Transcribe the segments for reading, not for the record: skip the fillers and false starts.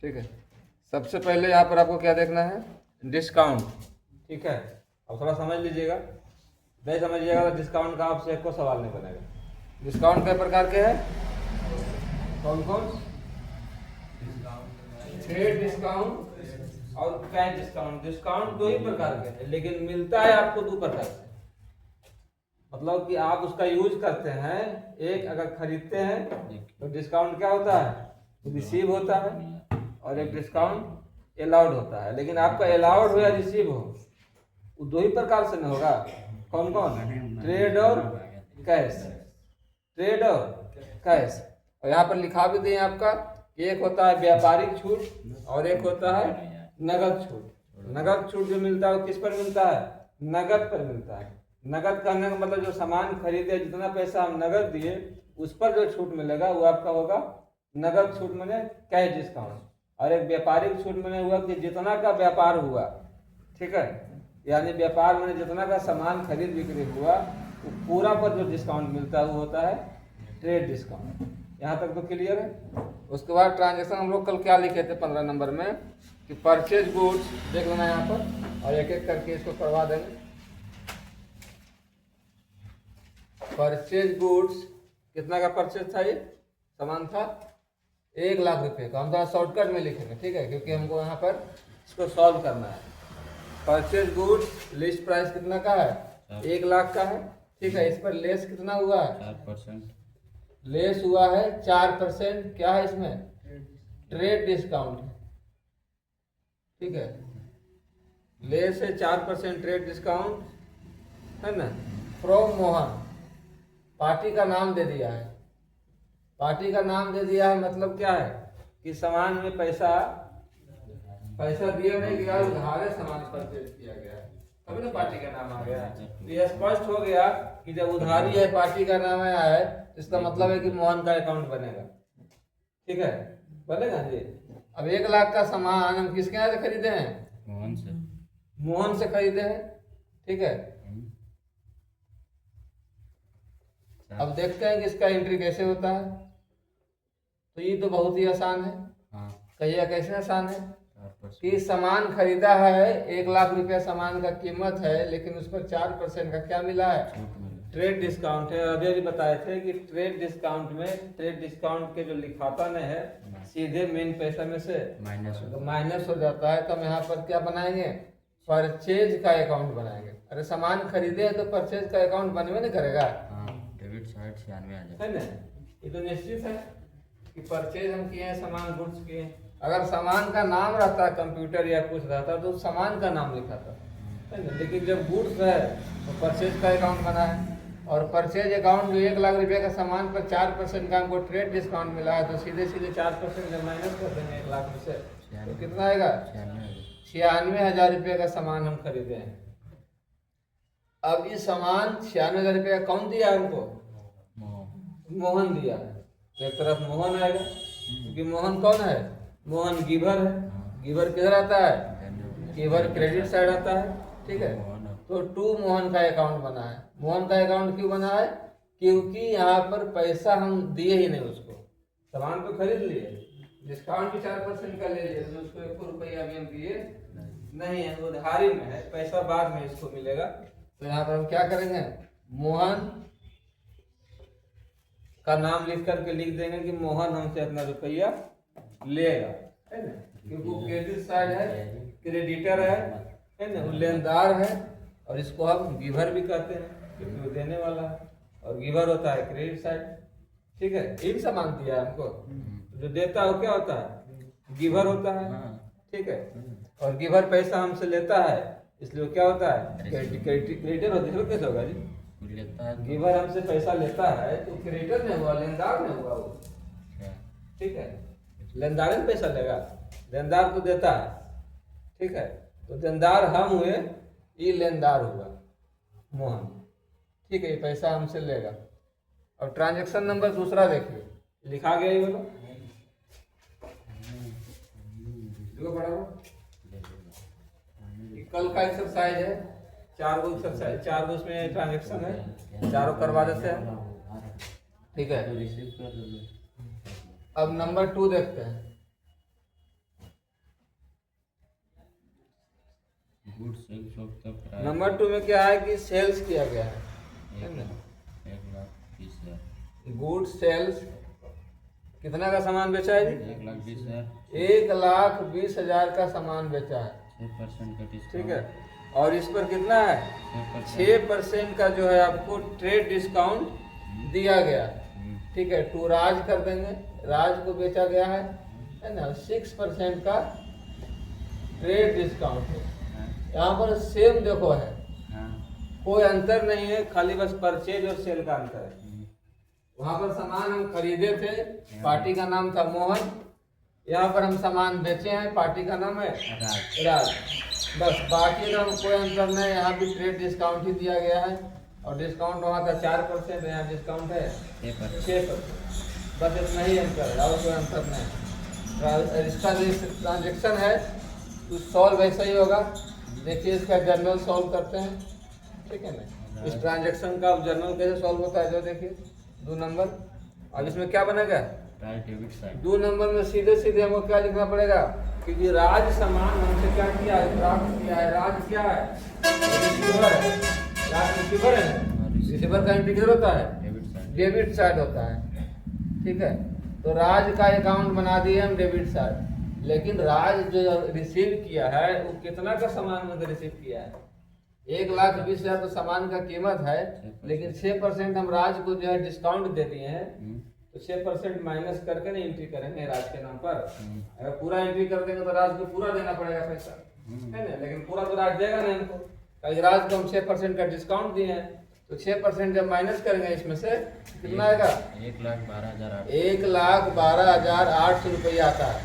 ठीक है। सबसे पहले यहाँ पर आपको क्या देखना है, डिस्काउंट। ठीक है, अब थोड़ा समझ लीजिएगा, नहीं समझिएगा तो डिस्काउंट का आपसे एक को सवाल नहीं बनेगा। डिस्काउंट कई प्रकार के हैं, कौन कौन? ट्रेड डिस्काउंट और कैश डिस्काउंट। डिस्काउंट दो ही प्रकार के हैं, लेकिन मिलता है आपको दो प्रकार से। मतलब कि आप उसका यूज करते हैं, एक अगर खरीदते हैं तो डिस्काउंट क्या होता है, रिसीव होता है, और एक डिस्काउंट अलाउड होता है। लेकिन आपका अलाउड हो या रिसीव हो, वो दो ही प्रकार से न होगा। कौन कौन? ट्रेड और कैश। ट्रेड और कैश। और यहाँ पर लिखा भी दिए आपका, एक होता है व्यापारिक छूट और एक होता है नगद छूट। नगद छूट जो मिलता है वो किस पर मिलता है? नगद पर मिलता है। नगद कहने का मतलब जो सामान खरीदे, जितना पैसा हम नगद दिए उस पर जो छूट मिलेगा वो आपका होगा नगद छूट, माने कैश डिस्काउंट। और एक व्यापारिक छूट माने हुआ कि जितना का व्यापार हुआ, ठीक है, यानी व्यापार माने जितना का सामान खरीद बिक्री हुआ वो पूरा पर जो डिस्काउंट मिलता है वो होता है ट्रेड डिस्काउंट। यहाँ तक तो क्लियर है। उसके बाद ट्रांजेक्शन हम लोग कल क्या लिखे थे 15 नंबर में, कि परचेज गुड्स देख लेना यहाँ पर, और एक एक करके इसको करवा देंगे। परचेज गुड्स कितना का परचेज था? ये सामान था 1 लाख रुपए का। हम थोड़ा शॉर्टकट में लिखेंगे, ठीक है, क्योंकि हमको यहाँ पर इसको सॉल्व करना है। परचेज गुड्स लिस्ट प्राइस कितना का है? 1 लाख का है, ठीक है। इस पर लेस कितना हुआ है? 4%। लेस हुआ है 4%। क्या है इसमें? ट्रेड डिस्काउंट, ठीक है। लेस है 4% ट्रेड डिस्काउंट, है ना। फ्रॉम मोहन, पार्टी का नाम दे दिया है। पार्टी का नाम दे दिया है मतलब क्या है कि सामान में पैसा दिया नहीं गया, उधारे सामान परचेज किया गया है, तभी ना पार्टी का नाम आ गया। तो यह स्पष्ट हो गया कि जब उधारी है, पार्टी का नाम आया है, इसका मतलब है कि मोहन का अकाउंट बनेगा। ठीक है, बनेगा जी। अब 1 लाख का सामान हम किसके यहाँ से खरीदे हैं? मोहन से। मोहन से खरीदे हैं, ठीक है। अब देखते हैं कि इसका एंट्री कैसे होता है। तो ये तो बहुत ही आसान है। कहिए कैसे आसान है? कि सामान खरीदा है, 1 लाख रुपया सामान का कीमत है, लेकिन उस पर 4% का क्या मिला है? ट्रेड डिस्काउंट है। अभी अभी बताए थे कि ट्रेड डिस्काउंट में, ट्रेड डिस्काउंट के जो लिखापन है सीधे मेन पैसा में से माइनस हो जाता है। तो हम यहाँ पर क्या बनाएंगे? परचेज का अकाउंट बनाएंगे। अरे सामान खरीदे है तो परचेज का अकाउंट बनवे नहीं करेगा, डेबिट साइड 96 आ जाए, है ना। ये तो निश्चित है कि परचेज हम किए हैं, सामान गुड्स किए। अगर सामान का नाम रहता है कंप्यूटर या कुछ रहता तो सामान का नाम लिखा था, है ना। लेकिन जब गुड्स है तो परचेज का अकाउंट बना है। और परचेज अकाउंट जो 1 लाख रुपए का सामान पर 4% का हमको ट्रेड डिस्काउंट मिला है, तो सीधे सीधे 4% जब माइनस कर देंगे 1 लाख में से तो कितना आएगा? 96,000 रुपये का सामान हम खरीदे हैं। अब ये सामान 96,000 रुपये का कौन दिया हमको? मोहन दिया है। तो एक तरफ मोहन आएगा, क्योंकि मोहन कौन है? मोहन गिवर है। गिवर किधर आता है? गिवर क्रेडिट साइड आता है, ठीक है। तो टू मोहन का अकाउंट बना है। मोहन का अकाउंट क्यों बना है? क्योंकि यहाँ पर पैसा हम दिए ही नहीं उसको, सामान तो खरीद लिए, डिस्काउंट भी 4% का ले लिए, तो उसको 1 रुपया भी हम दिए नहीं है, उधारी में है, पैसा बाद में इसको मिलेगा। तो यहाँ पर हम क्या करेंगे? मोहन का नाम लिख करके लिख देंगे कि मोहन हमसे अपना रुपया लेगा, है ना। क्योंकि वो क्रेडिट साइड है, क्रेडिटर है ना, वो लेनदार है। और इसको हम गिवर भी कहते हैं क्योंकि वो देने वाला है, और गिवर होता है क्रेडिट साइड, ठीक है। एक सामान दिया है हमको, जो देता है वो क्या होता है? गिवर होता है, ठीक है। और गिवर पैसा हमसे लेता है, इसलिए वो क्या होता है? क्रेडिटर होता है। कैसे होगा जी? गिवर हमसे पैसा लेता है तो क्रेडिटर नहीं हुआ, लेनदार नहीं हुआ वो, ठीक है। लेनदार में पैसा लेगा, लेनदार तो देता है, ठीक है। तो देनदार हम हुए, ये लेनदार हुआ मोहन, ठीक है। ये पैसा हमसे लेगा। और ट्रांजैक्शन नंबर दूसरा देखिए, लिखा गया ये बोलो, देखो बराबर। कल का एक्सरसाइज है, 4 गो एक्सरसाइज, 4 गो उसमें ट्रांजैक्शन है, चारों करवा देते हैं, ठीक है। अब नंबर 2 देखते हैं। Good sales of the price number 2 में क्या है कि सेल्स किया गया है एक ना? 1,20,000 गुड सेल्स कितना का सामान बेचा है जी? 1,20,000 1,20,000 का सामान बेचा है, 6% का डिस्काउंट ठीक है। और इस पर कितना है? 6% का जो है आपको ट्रेड डिस्काउंट दिया गया, ठीक है। टू राज कर देंगे, राज को बेचा गया है ना। 6% का ट्रेड डिस्काउंट है। यहाँ पर सेम देखो है, कोई अंतर नहीं है, खाली बस परचेज और सेल का अंतर है। वहाँ पर सामान हम खरीदे थे, पार्टी का नाम था मोहन, यहाँ पर हम सामान बेचे हैं, पार्टी का नाम है राज। बस बाकी का कोई अंतर नहीं, यहाँ भी ट्रेड डिस्काउंट ही दिया गया है। और डिस्काउंट वहाँ था 4%, यहाँ डिस्काउंट है 6%। बस इतना ही अंतर है और कोई अंतर नहीं। इसका जो ट्रांजेक्शन है तो सॉल्व ऐसा ही होगा। देखिए इसका जर्नल सॉल्व करते हैं, ठीक है ना। इस ट्रांजेक्शन का जर्नल कैसे सॉल्व होता है जो देखिए 2 नंबर। अब इसमें क्या बनेगा? डेबिट साइड 2 नंबर में सीधे सीधे हमको क्या लिखना पड़ेगा? क्योंकि राज सामान हमसे क्या किया है? प्राप्त किया है। राज क्या है? रिसीवर है। राज रिसीवर है। रिसीवर का एंट्री किधर होता है? डेबिट साइड होता है, ठीक है। तो राज का अकाउंट बना दिए हम डेबिट साइड, लेकिन राज जो रिसीव किया है वो कितना का सामान मतलब रिसीव किया है? 1,20,000 तो सामान का कीमत है, लेकिन 6% हम राज को जो है डिस्काउंट दे दिए हैं, तो 6% माइनस करके ना एंट्री करेंगे राज के नाम पर। अगर पूरा एंट्री कर देंगे तो राज को पूरा देना पड़ेगा पैसा, है ना। लेकिन पूरा तो राज देगा नहीं हमको, क्योंकि राज को हम 6% का डिस्काउंट दिए हैं। तो 6% जब माइनस करेंगे इसमें से कितना आएगा? 1,12,800 रुपया आता है,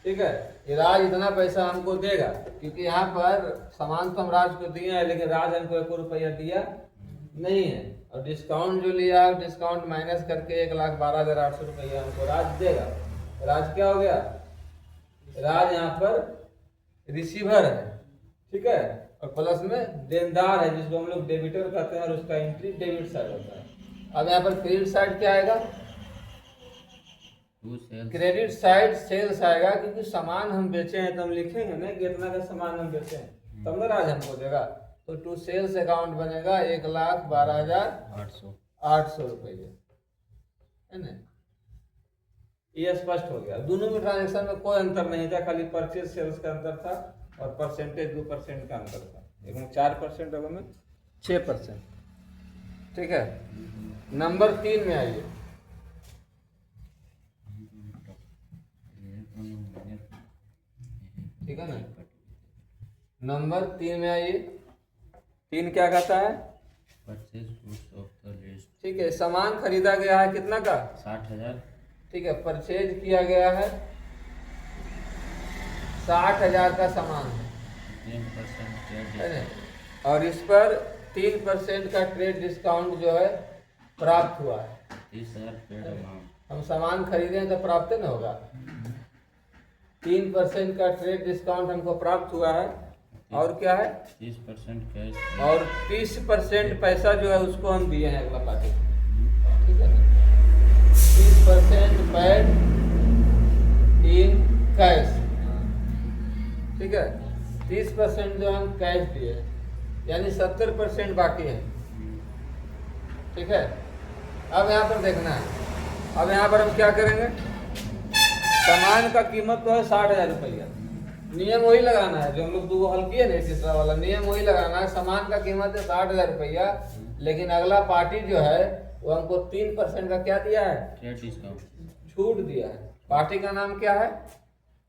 ठीक है। ये राज इतना पैसा हमको देगा, क्योंकि यहाँ पर सामान तो हम राज को दिए हैं, लेकिन राज हमको 1 रुपया दिया नहीं है। और डिस्काउंट जो लिया, डिस्काउंट माइनस करके 1,12,800 रुपया हमको राज देगा। राज क्या हो गया? राज यहाँ पर रिसीवर है, ठीक है। और प्लस में देनदार है, जिसको हम लोग डेबिटर कहते हैं, और उसका एंट्री डेबिट साइड होता है। अब यहाँ पर क्रेडिट साइड क्या आएगा? क्रेडिट साइड सेल्स आएगा, क्योंकि सामान हम बेचे हैं तो हम लिखेंगे ना कि इतना का सामान हम बेचे हैं, तब ना राज हमको देगा। तो टू सेल्स अकाउंट बनेगा 1,12,800 रुपये, है ना। ये स्पष्ट हो गया। दोनों में ट्रांजेक्शन में कोई अंतर नहीं था, खाली परचेज सेल्स का अंतर था और परसेंटेज 2% का अंतर था। एक में 4% और में 6%, ठीक है। नंबर 3 में आइए। ठीक है ना। नंबर 3 में आइए। 3 क्या कहता है? Purchase goods of the list, ठीक है। सामान खरीदा गया है कितना का? 60,000, ठीक है। परचेज किया गया है 60,000 का सामान है, 3% है ना। और इस पर 3% का ट्रेड डिस्काउंट जो है प्राप्त हुआ है। 30,000 पेड अमाउंट। हम सामान खरीदे तो प्राप्त न होगा। 3% का ट्रेड डिस्काउंट हमको प्राप्त हुआ है। और क्या है? 30% कैश और 30% पैसा जो है उसको हम दिए हैं अगला पार्टी, ठीक है। 30% पेड इन कैश, ठीक है। 30% जो हम कैश दिए, यानी 70% बाकी है, ठीक है। अब यहाँ पर देखना है। अब यहाँ पर हम क्या करेंगे? सामान का कीमत तो है 60,000 रुपया। नियम वही लगाना है जो हम लोग 2 हल किए ना, तीसरा वाला नियम वही लगाना है। सामान का कीमत है 60,000 रुपया, लेकिन अगला पार्टी जो है वो हमको 3% का क्या दिया है? ट्रेड डिस्काउंट, छूट दिया है। पार्टी का नाम क्या है?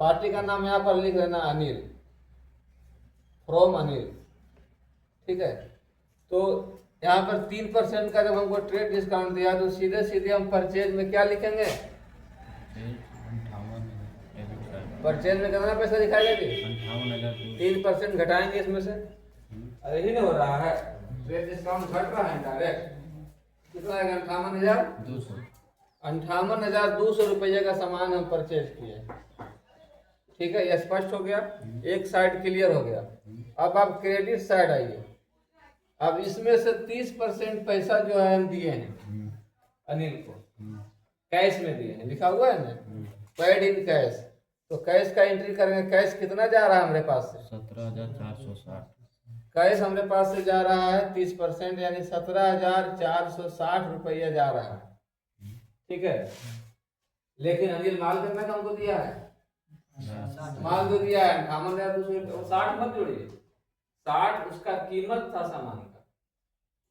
पार्टी का नाम यहाँ पर लिख लेना अनिल, फ्रॉम अनिल, ठीक है। तो यहाँ पर 3% का जब हमको ट्रेड डिस्काउंट दिया तो सीधे सीधे हम परचेज में क्या लिखेंगे? 58,000 परचेज में कितना पैसा दिखाएगा जी? 58,000 3% घटाएंगे इसमें से। अरे ही नहीं हो रहा है, ट्रेड डिस्काउंट घट रहा है डायरेक्ट। कितना आएगा? 58,200। 58,200 रुपये का सामान हम परचेज किए, ठीक है। ये स्पष्ट हो गया, एक साइड क्लियर हो गया। अब आप क्रेडिट साइड आइए। अब इसमें से 30% पैसा जो है हम दिए हैं अनिल को, कैश में दिए हैं, लिखा हुआ है ना, पेड इन कैश। तो कैश का एंट्री करेंगे। कैश कितना जा रहा है हमारे पास से? 17,460। कैश हमारे पास से जा रहा है 30%, यानी 17,460 रुपया जा रहा है। ठीक है, लेकिन अनिल माल कितना का हमको दिया है? माल जो दिया है 58,260 मत जोड़िए, 60 उसका कीमत था सामान का,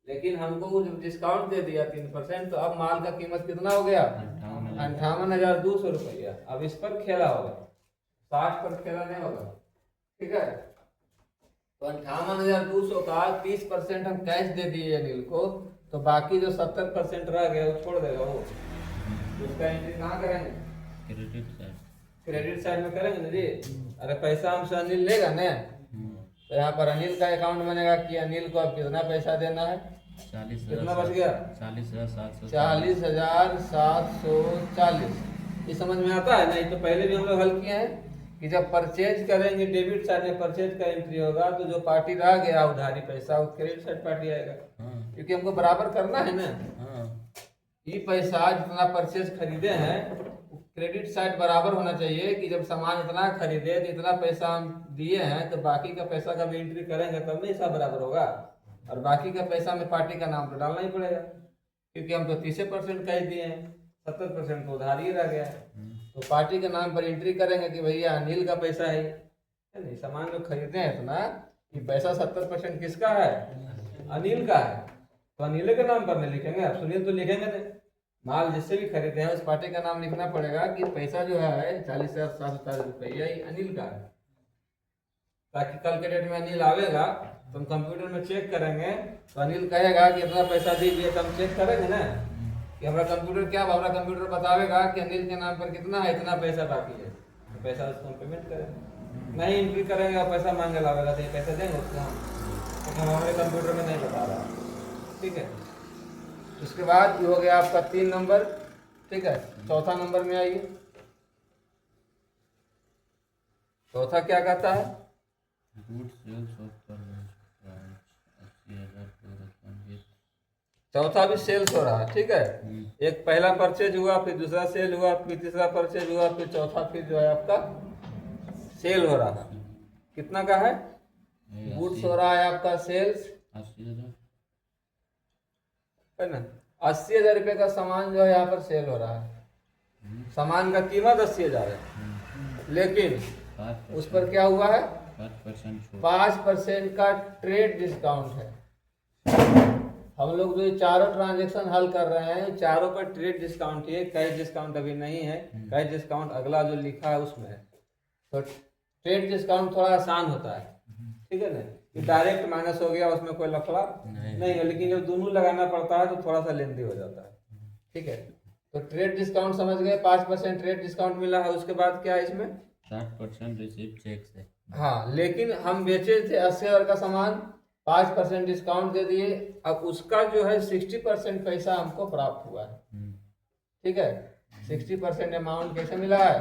लेकिन हमको जब डिस्काउंट दे दिया 3%, तो अब माल का कीमत कितना हो गया? 58,200 रुपया। अब इस पर खेला होगा, 60 पर खेला नहीं होगा। ठीक है, तो 58,200 का 30% हम कैश दे दिए अनिल को, तो बाकी जो 70% रह गया वो छोड़ देगा वो। उसका एंट्री कहाँ करेंगे? Credit side. क्रेडिट साइड में करेंगे ना जी। अरे पैसा हमसे अनिल लेगा ना, तो यहाँ पर अनिल का अकाउंट बनेगा कि अनिल को अब कितना पैसा देना है। 40,000 कितना बच गया? 40,740। 40,740। ये समझ में आता है? नहीं तो पहले भी हम लोग हल किए हैं कि जब परचेज करेंगे डेबिट साइड में परचेज का एंट्री होगा, तो जो पार्टी रह गया उधारी पैसा वो क्रेडिट साइड पार्टी आएगा, क्योंकि हमको बराबर करना है ना। ये पैसा जितना परचेज खरीदे हैं क्रेडिट साइड बराबर होना चाहिए कि जब सामान इतना खरीदे तो इतना पैसा हम दिए हैं, तो बाकी का पैसा का भी एंट्री करेंगे तब नहीं हिसाब बराबर होगा। और बाकी का पैसा में पार्टी का नाम तो डालना ही पड़ेगा, क्योंकि हम तो 30% का ही दिए हैं, 70% तो उधार ही रह गया है। तो पार्टी के नाम पर एंट्री करेंगे कि भैया अनिल का पैसा है नहीं, सामान जो खरीदे हैं इतना कि पैसा 70% किसका है? अनिल का है, तो अनिल के नाम पर नहीं लिखेंगे। अब सुनील तो लिखेंगे नहीं, माल जिससे भी खरीदे हैं उस पार्टी का नाम लिखना पड़ेगा कि पैसा जो है 40,740 रुपया ये अनिल का है, ताकि कल के डेट में अनिल आवेगा तो हम कंप्यूटर में चेक करेंगे, तो अनिल कहेगा कि इतना पैसा दीजिए, तो हम चेक करेंगे ना कि हमारा कंप्यूटर क्या, हमारा कंप्यूटर बतावेगा कि अनिल के नाम पर कितना है, इतना पैसा बाकी है, तो पैसा उसको हम पेमेंट करेंगे। नहीं एंट्री करेंगे और पैसा मांगे लावेगा तो ये पैसा देंगे उसको हम, क्योंकि हमारे कंप्यूटर में नहीं बता रहा। ठीक है, उसके बाद ये हो गया आपका 3 नंबर। ठीक है, चौथा नंबर में आइए। चौथा क्या कहता है? गुड सेल्स ऑफ प्राइस 80,000 पर। चौथा भी सेल्स हो रहा है। ठीक है, एक पहला परचेज हुआ, फिर दूसरा सेल हुआ, फिर तीसरा परचेज हुआ, फिर चौथा फिर जो है आपका सेल हो रहा है। कितना का है? गुड्स हो रहा है आपका सेल्स 80,000 है ना। 80,000 रुपये का सामान जो है यहाँ पर सेल हो रहा है। सामान का कीमत 80,000 है, लेकिन उस पर क्या हुआ है? 5% का ट्रेड डिस्काउंट है। हम लोग जो ये चारों ट्रांजेक्शन हल कर रहे हैं, चारों पर ट्रेड डिस्काउंट है, कैश डिस्काउंट अभी नहीं है। कैश डिस्काउंट अगला जो लिखा है उसमें है, तो ट्रेड डिस्काउंट थोड़ा आसान होता है। ठीक है ना, कि डायरेक्ट माइनस हो गया उसमें कोई लफड़ा नहीं है, लेकिन जब दोनों लगाना पड़ता है तो थोड़ा सा लेंदी हो जाता है। ठीक है, तो ट्रेड डिस्काउंट समझ गए, 5% ट्रेड डिस्काउंट मिला है। उसके बाद क्या है इसमें? 60% रिसीव चेक से। हाँ, लेकिन हम बेचे थे 80,000 का सामान, 5% डिस्काउंट दे दिए, अब उसका जो है 60% पैसा हमको प्राप्त हुआ है। ठीक है, 60% अमाउंट कैसे मिला है?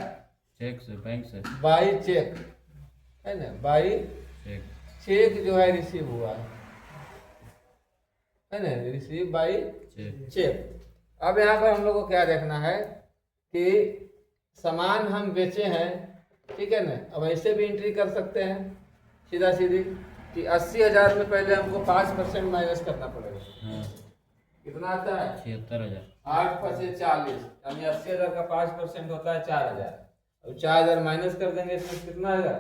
चेक से, बैंक से। बाई चेक है ना, बाई चेक जो है रिसीव हुआ है ना, रिसीव बाई चेक। अब यहाँ पर हम लोग को क्या देखना है कि सामान हम बेचे हैं, ठीक है ना। अब ऐसे भी एंट्री कर सकते हैं सीधा सीधी कि 80,000 में पहले हमको 5% माइनस करना पड़ेगा। कितना आता है? 76,000। 8 × 5 = 40, यानी 80,000 का 5% होता है 4,000। अब 4,000 माइनस कर देंगे, इसमें कितना आएगा?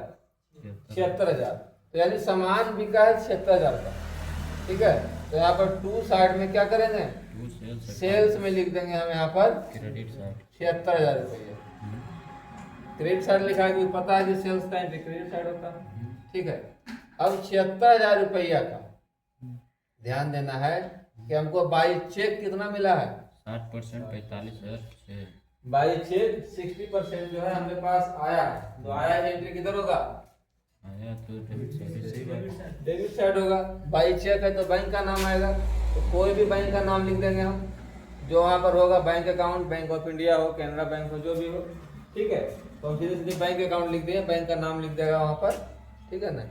76,000। तो यानी सामान बिका है 76,000 का। ठीक है, तो यहाँ पर 2 साइड में क्या करेंगे? सेल्स में लिख देंगे हम यहाँ पर क्रेडिट साइड 76,000 रुपये। क्रेडिट साइड लिखा है कि पता है कि सेल्स का एंट्री क्रेडिट साइड होता है। ठीक है, अब 76,000 रुपया का ध्यान देना है कि हमको बाई चेक कितना मिला है? 60% 45,000। बाई चेक 60% जो है हमारे पास आया है, तो आया है एंट्री किधर होगा? आया तो डेबिट साइड होगा। बाई चेक है तो बैंक का नाम आएगा, तो कोई भी बैंक का नाम लिख देंगे हम, जो वहाँ पर होगा bank account, bank of India हो, कैनरा बैंक हो, जो भी हो। ठीक है, तो हम सीधे सीधे बैंक अकाउंट लिख दिए, बैंक का नाम लिख देगा वहाँ पर। ठीक है ना,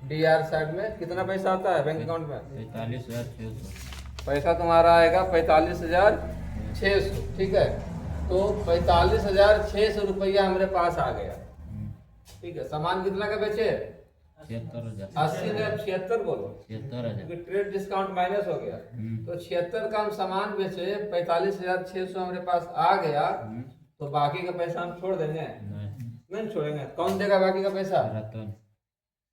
DR साइड में कितना पैसा आता है बैंक अकाउंट में? 45,600 पैसा तुम्हारा आएगा 45,600। ठीक है, तो 45,600 रुपया हमारे पास आ गया। ठीक है, सामान कितना का बेचे? 76,000 80 ने 76 बोलो, 76,000 क्योंकि ट्रेड डिस्काउंट माइनस हो गया। तो 76 का हम सामान बेचे, 45,600 हमारे पास आ गया, तो बाकी का पैसा हम छोड़ देंगे? नहीं छोड़ेंगे। कौन देगा बाकी का पैसा? रतन।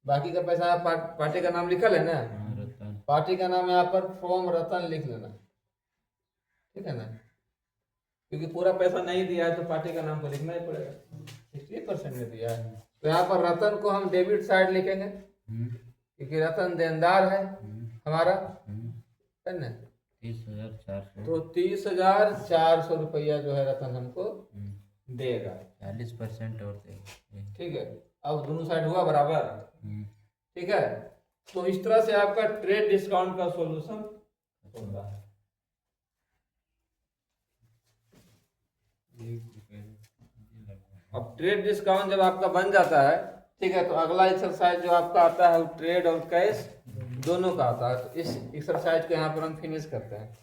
बाकी का पैसा पार्टी का नाम लिखा है ना, रतन। पार्टी का नाम यहाँ पर फ्रॉम रतन लिख लेना, ठीक है ना, क्योंकि पूरा पैसा नहीं दिया है तो पार्टी का नाम तो लिखना ही पड़ेगा। 60% में दिया है तो यहाँ पर रतन को हम डेबिट साइड लिखेंगे, क्योंकि रतन देनदार है हमारा, है ना। 30,400 तो 30,400 रुपया जो है रतन हमको देगा। 40% और देगा। ठीक है, अब दोनों साइड हुआ बराबर, ठीक है। तो इस तरह से आपका ट्रेड डिस्काउंट का सॉल्यूशन होगा। अब ट्रेड डिस्काउंट जब आपका बन जाता है, ठीक है, तो अगला एक्सरसाइज जो आपका आता है वो ट्रेड और कैश दोनों का आता है। तो इस एक्सरसाइज को यहाँ पर हम फिनिश करते हैं।